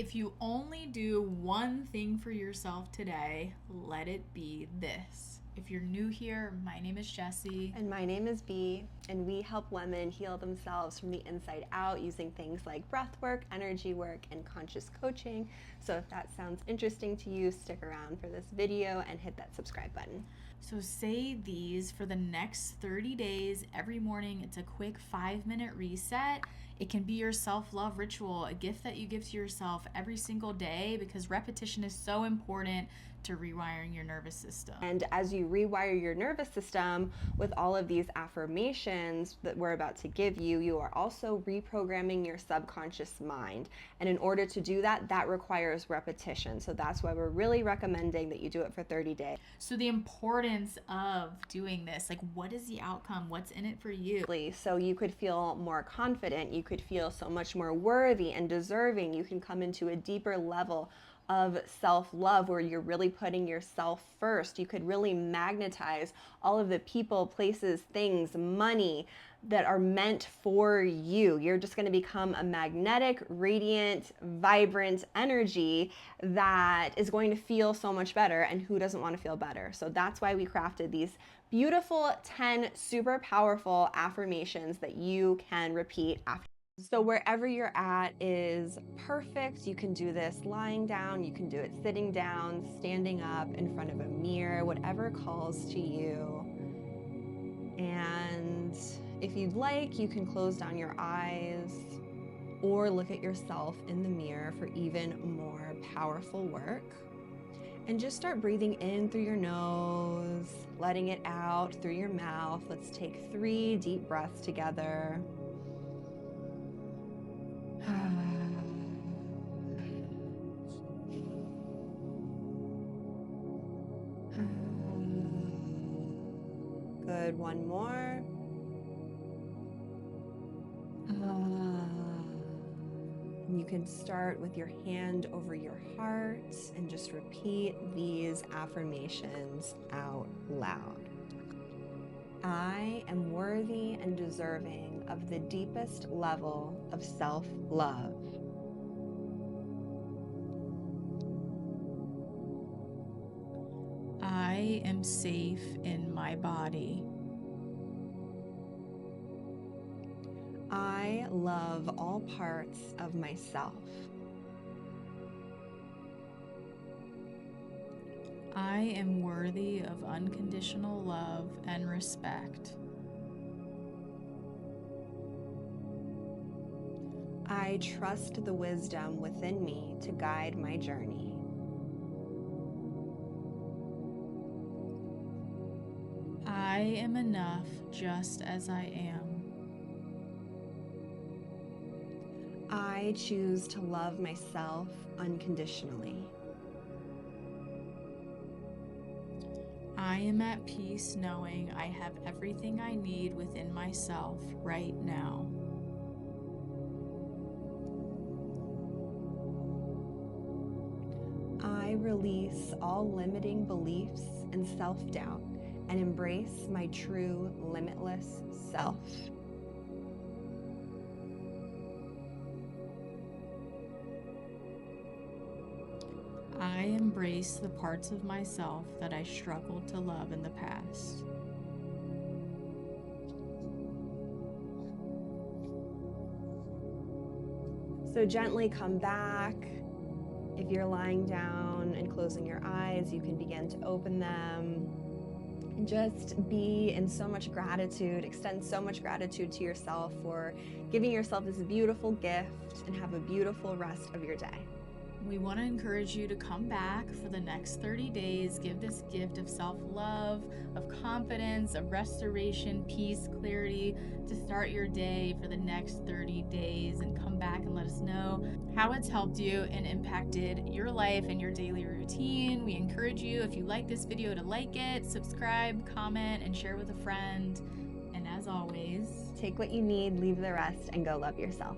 If you only do one thing for yourself today, let it be this. If you're new here, my name is Jessy. And my name is Bee, and we help women heal themselves from the inside out using things like breathwork, energy work, and conscious coaching. So if that sounds interesting to you, stick around for this video and hit that subscribe button. So say these for the next 30 days. Every morning, it's a quick 5-minute reset. It can be your self-love ritual, a gift that you give to yourself every single day, because repetition is so important to rewiring your nervous system. And as you rewire your nervous system with all of these affirmations that we're about to give you, you are also reprogramming your subconscious mind. And in order to do that, that requires repetition. So that's why we're really recommending that you do it for 30 days. So the importance of doing this, like, what is the outcome? What's in it for you? So you could feel more confident, you could feel so much more worthy and deserving. You can come into a deeper level of self-love where you're really putting yourself first. You could really magnetize all of the people, places, things, money that are meant for you. You're just going to become a magnetic, radiant, vibrant energy that is going to feel so much better. And who doesn't want to feel better? So that's why we crafted these beautiful 10 super powerful affirmations that you can repeat after. So wherever you're at is perfect. You can do this lying down, you can do it sitting down, standing up in front of a mirror, whatever calls to you. And if you'd like, you can close down your eyes or look at yourself in the mirror for even more powerful work. And just start breathing in through your nose, letting it out through your mouth. Let's take 3 deep breaths together. Good, one more. And you can start with your hand over your heart and just repeat these affirmations out loud. I am worthy and deserving of the deepest level of self-love. I am safe in my body. I love all parts of myself. I am worthy of unconditional love and respect. I trust the wisdom within me to guide my journey. I am enough just as I am. I choose to love myself unconditionally. I am at peace knowing I have everything I need within myself right now. I release all limiting beliefs and self-doubt and embrace my true limitless self. I embrace the parts of myself that I struggled to love in the past. So gently come back. If you're lying down and closing your eyes, you can begin to open them. And just be in so much gratitude, extend so much gratitude to yourself for giving yourself this beautiful gift, and have a beautiful rest of your day. We want to encourage you to come back for the next 30 days. Give this gift of self-love, of confidence, of restoration, peace, clarity to start your day for the next 30 days, and come back and let us know how it's helped you and impacted your life and your daily routine. We encourage you, if you like this video, to like it, subscribe, comment, and share with a friend. And as always, take what you need, leave the rest, and go love yourself.